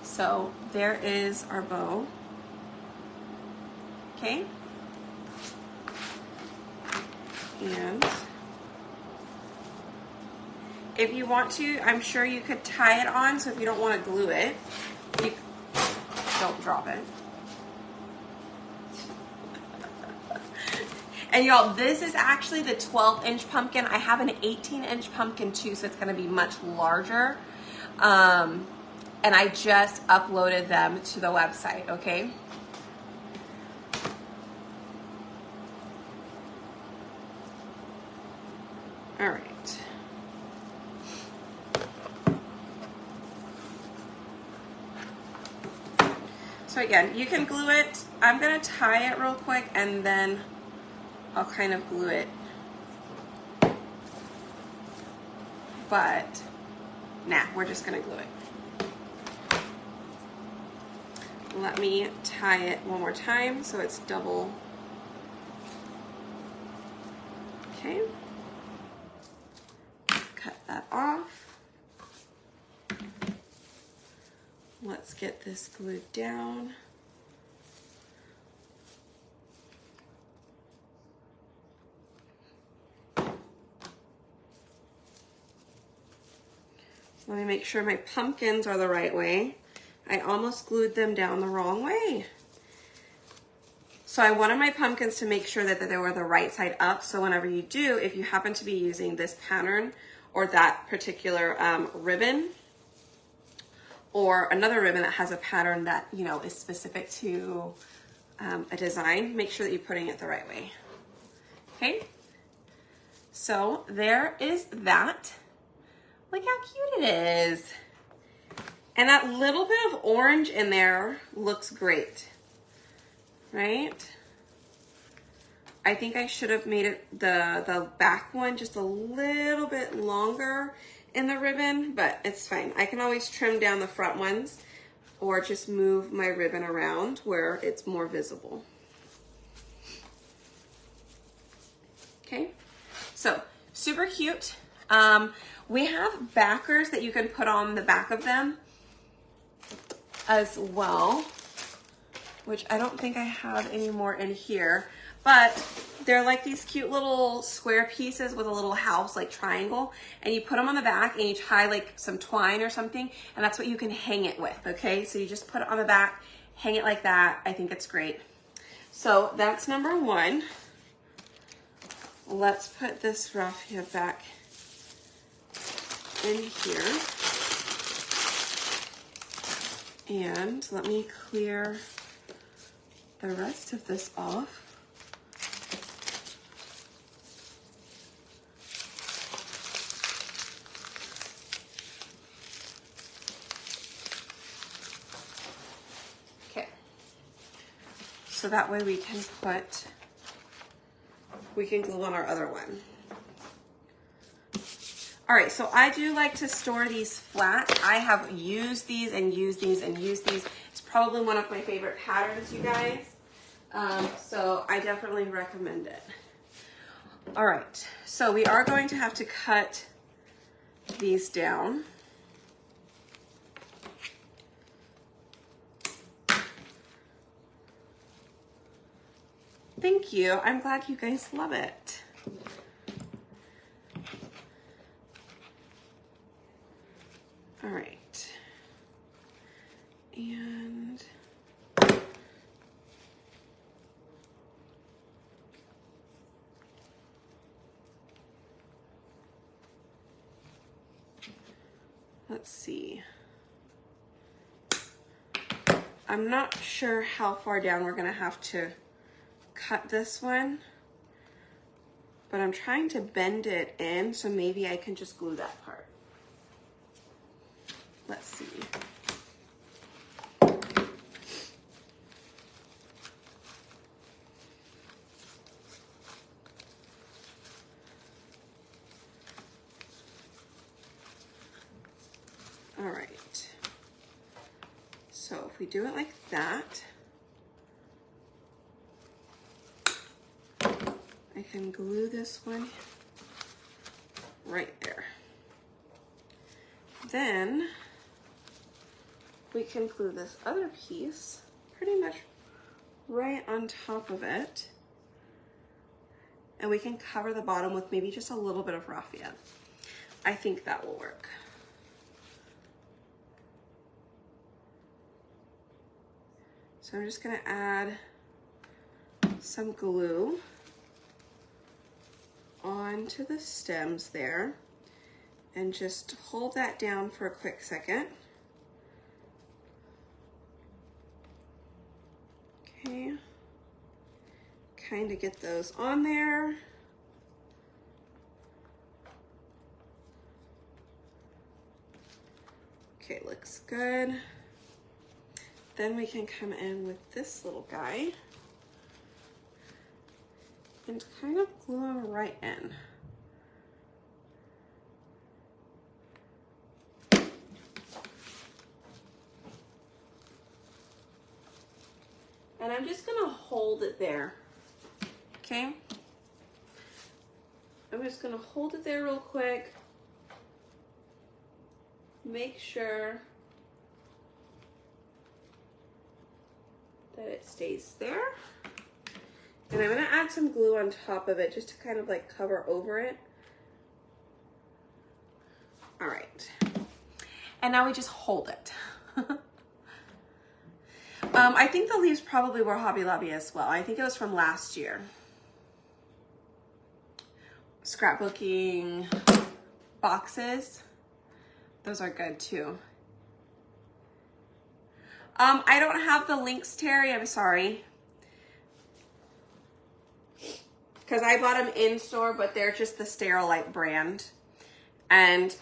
so there is our bow. Okay, and if you want to, I'm sure you could tie it on, so if you don't want to glue it, you don't drop it. And y'all, this is actually the 12-inch pumpkin. I have an 18-inch pumpkin too, so it's gonna be much larger. And I just uploaded them to the website, okay? All right. So again, you can glue it. I'm gonna tie it real quick and then I'll kind of glue it. But nah, we're just gonna glue it. Let me tie it one more time so it's double. Okay. Cut that off. Let's get this glued down. Let me make sure my pumpkins are the right way. I almost glued them down the wrong way. So I wanted my pumpkins to make sure that they were the right side up. So whenever you do, if you happen to be using this pattern or that particular ribbon, or another ribbon that has a pattern that, you know, is specific to a design, make sure that you're putting it the right way. Okay, so there is that. Look how cute it is. And that little bit of orange in there looks great, right? I think I should have made it the back one just a little bit longer in the ribbon, but it's fine. I can always trim down the front ones. or just move my ribbon around where it's more visible. Okay, so super cute. We have backers that you can put on the back of them as well, which I don't think I have any more in here, but they're like these cute little square pieces with a little house like triangle, and you put them on the back and you tie like some twine or something, and that's what you can hang it with. Okay, so you just put it on the back, hang it like that. I think it's great. So that's number one. Let's put this raffia back in here. And let me clear the rest of this off. Okay. So that way we can glue on our other one. All right, so I do like to store these flat. I have used these and used these and used these. It's probably one of my favorite patterns, you guys. So I definitely recommend it. All right, so we are going to have to cut these down. Thank you. I'm glad you guys love it. All right. And let's see. I'm not sure how far down we're gonna have to cut this one, but I'm trying to bend it in, so maybe I can just glue that part. Let's see. All right. So if we do it like that, I can glue this one right there. Then we can glue this other piece pretty much right on top of it. And we can cover the bottom with maybe just a little bit of raffia. I think that will work. So I'm just gonna add some glue onto the stems there and just hold that down for a quick second. Okay, kind of get those on there. Okay, looks good. Then we can come in with this little guy and kind of glue him right in. And I'm just gonna hold it there, okay? I'm just gonna hold it there real quick. Make sure that it stays there. And I'm gonna add some glue on top of it just to kind of like cover over it. All right. And now we just hold it. I think the leaves probably were Hobby Lobby as well. I think it was from last year. Scrapbooking boxes. Those are good too. I don't have the links, Terry, I'm sorry. Because I bought them in store, but they're just the Sterilite brand. And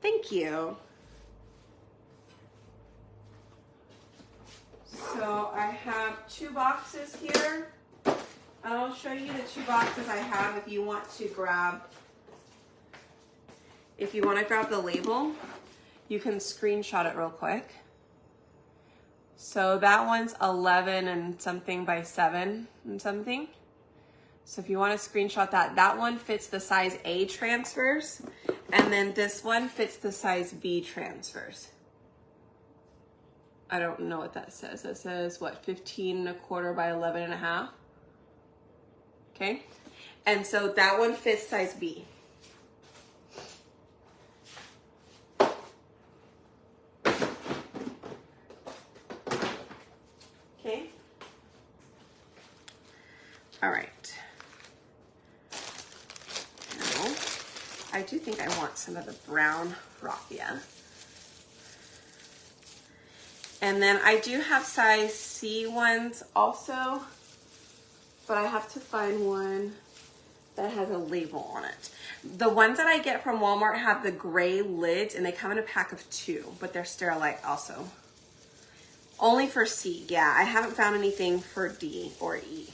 thank you. So I have 2 boxes here. I'll show you the 2 boxes I have if you want to grab the label. You can screenshot it real quick. So that one's 11 and something by 7 and something. So if you want to screenshot that, that one fits the size A transfers, and then this one fits the size B transfers. I don't know what that says. It says what, 15.25 by 11.5. Okay, and so that one fits size B. Okay. All right. Now, I do think I want some of the brown raffia. And then I do have size C ones also, but I have to find one that has a label on it. The ones that I get from Walmart have the gray lids, and they come in a pack of 2, but they're Sterilite also. Only for C, yeah. I haven't found anything for D or E.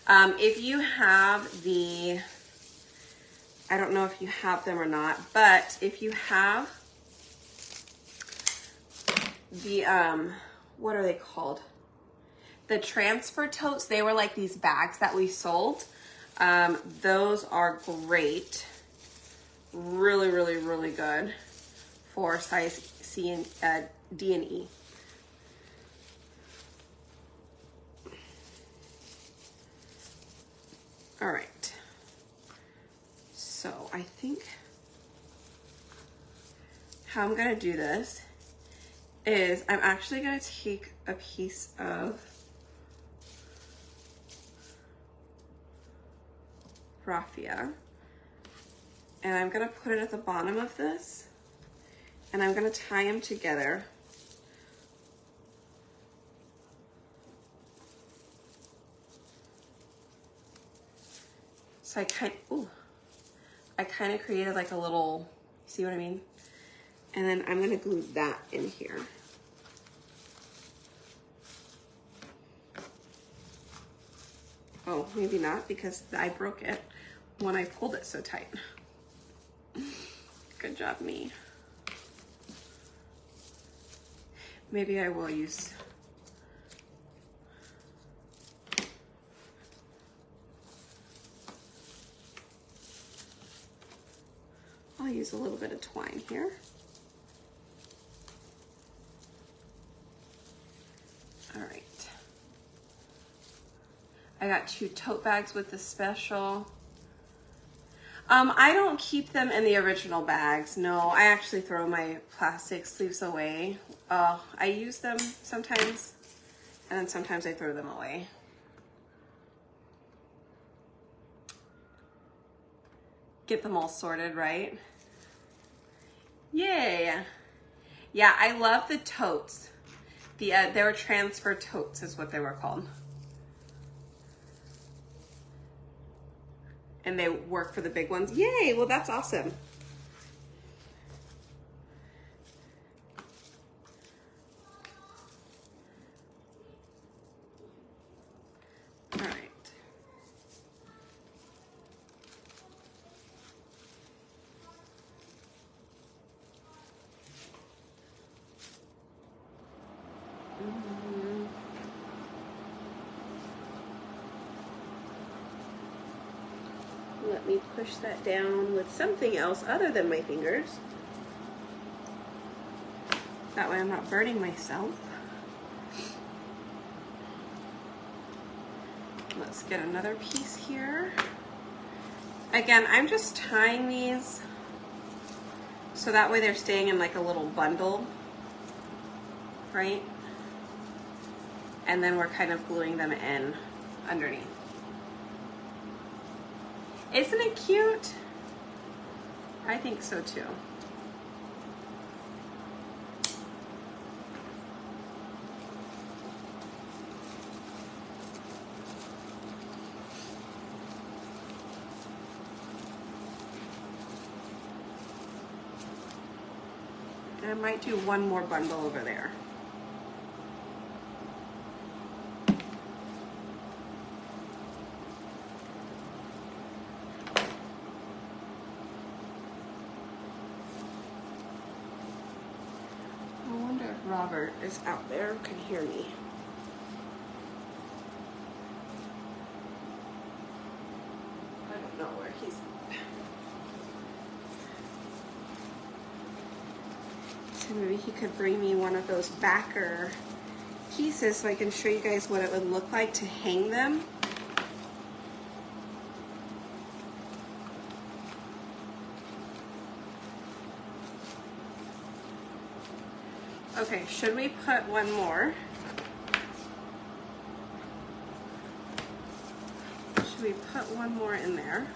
If you have the, I don't know if you have them or not, but if you have the, what are they called? The transfer totes, they were like these bags that we sold. Those are great. Really, really, really good for size C and D and E. All right. So I think how I'm gonna do this is I'm actually gonna take a piece of raffia, and I'm gonna put it at the bottom of this, and I'm gonna tie them together. So I kind of created like a little, see what I mean? And then I'm gonna glue that in here. Oh, maybe not, because I broke it when I pulled it so tight. Good job, me. Maybe I will use, I'll use a little bit of twine here. All right. I got 2 tote bags with the special. I don't keep them in the original bags. No, I actually throw my plastic sleeves away. I use them sometimes, and then sometimes I throw them away. Get them all sorted, right? Yay. Yeah, I love the totes. They were transfer totes is what they were called. And they work for the big ones. Yay, well that's awesome. All right. Let me push that down with something else other than my fingers. That way I'm not burning myself. Let's get another piece here. Again, I'm just tying these so that way they're staying in like a little bundle, right? And then we're kind of gluing them in underneath. Isn't it cute? I think so too. And I might do one more bundle over there. Robert is out there, can hear me. I don't know where he's. So maybe he could bring me one of those backer pieces so I can show you guys what it would look like to hang them. Okay, should we put one more? Should we put one more in there?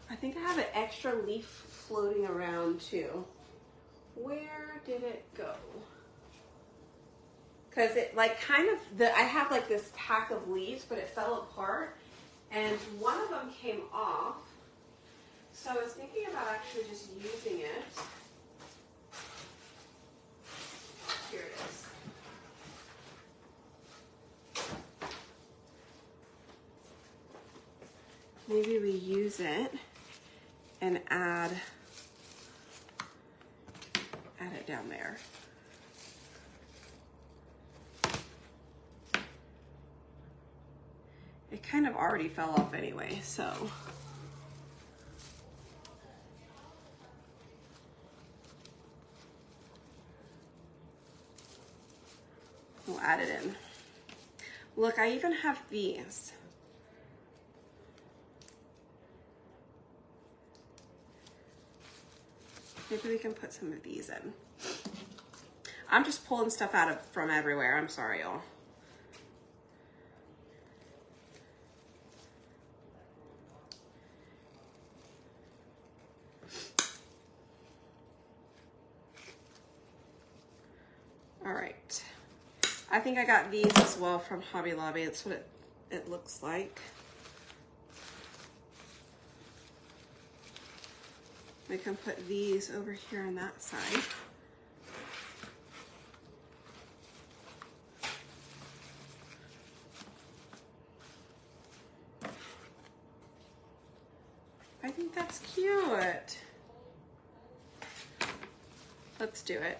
I think I have an extra leaf floating around too. Where did it go? Because it like kind of, I have like this pack of leaves, but it fell apart. And one of them came off, so I was thinking about actually just using it. Here it is. Maybe we use it and add it down there. It kind of already fell off anyway, so. We'll add it in. Look, I even have these. Maybe we can put some of these in. I'm just pulling stuff out from everywhere. I'm sorry, y'all. All right, I think I got these as well from Hobby Lobby. That's what it looks like. We can put these over here on that side. I think that's cute. Let's do it.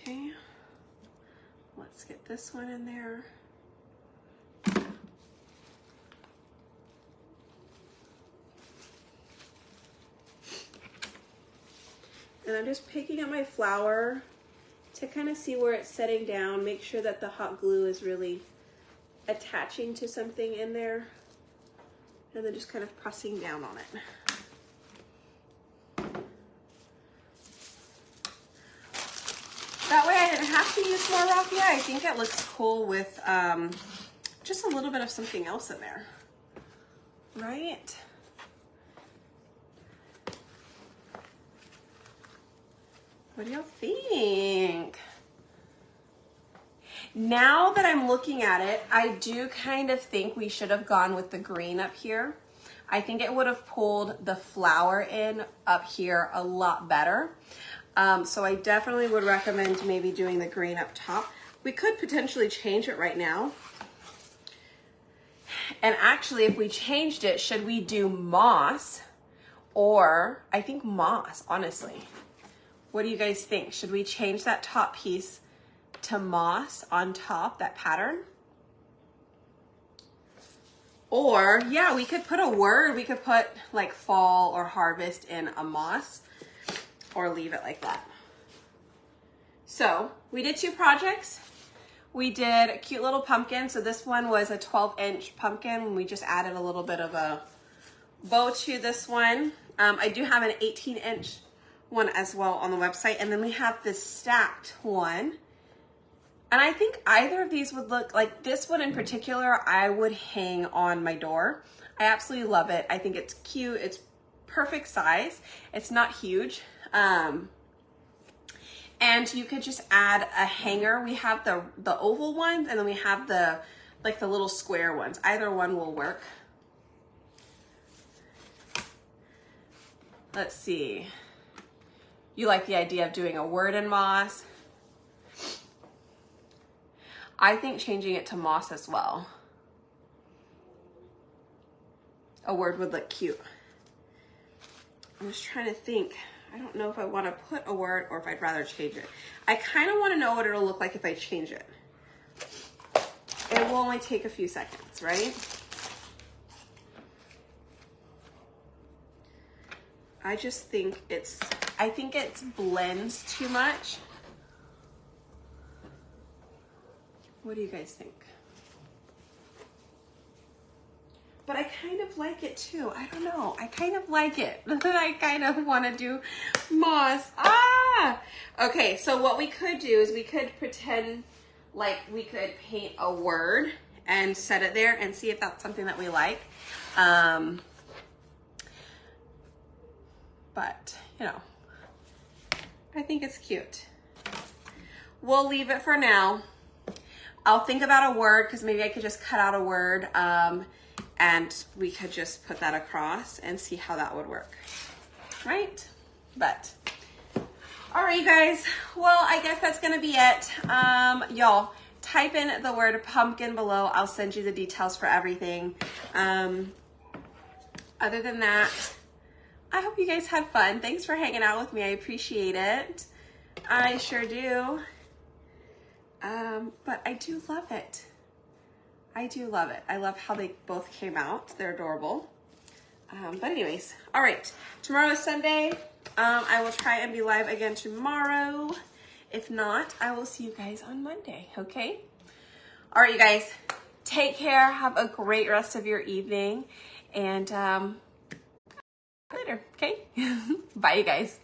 Okay, let's get this one in there. And I'm just picking up my flour to kind of see where it's setting down, make sure that the hot glue is really attaching to something in there, and then just kind of pressing down on it. That way I didn't have to use more raffia. I think it looks cool with just a little bit of something else in there, right? What do y'all think? Now that I'm looking at it, I do kind of think we should have gone with the green up here. I think it would have pulled the flower in up here a lot better. So I definitely would recommend maybe doing the green up top. We could potentially change it right now. And actually, if we changed it, should we do moss? Or, I think moss, honestly. What do you guys think? Should we change that top piece to moss on top, that pattern? Or, yeah, we could put a word. We could put like fall or harvest in a moss, or leave it like that. So we did 2 projects. We did a cute little pumpkin. So this one was a 12-inch pumpkin. We just added a little bit of a bow to this one. I do have an 18-inch one as well on the website. And then we have this stacked one. And I think either of these would look like this one in particular, I would hang on my door. I absolutely love it. I think it's cute. It's perfect size. It's not huge. And you could just add a hanger. We have the oval ones, and then we have the little square ones. Either one will work. let's see. You like the idea of doing a word in moss. I think changing it to moss as well. A word would look cute. I'm just trying to think. I don't know if I want to put a word or if I'd rather change it. I kind of want to know what it'll look like if I change it. It will only take a few seconds, right? I just think I think it blends too much. What do you guys think? But I kind of like it too. I don't know. I kind of like it. I kind of want to do moss. Ah! Okay, so what we could do is we could pretend like we could paint a word and set it there and see if that's something that we like. But, you know, I think it's cute. We'll leave it for now. I'll think about a word because maybe I could just cut out a word and we could just put that across and see how that would work, right? But, all right, you guys. Well, I guess that's gonna be it. Y'all, type in the word pumpkin below. I'll send you the details for everything. Other than that, I hope you guys had fun. Thanks for hanging out with me. I appreciate it. I sure do. But I do love it. I do love it. I love how they both came out. They're adorable. But anyways, all right. Tomorrow is Sunday. I will try and be live again tomorrow. If not, I will see you guys on Monday, okay? All right, you guys. Take care. Have a great rest of your evening. And later, okay? Bye, you guys.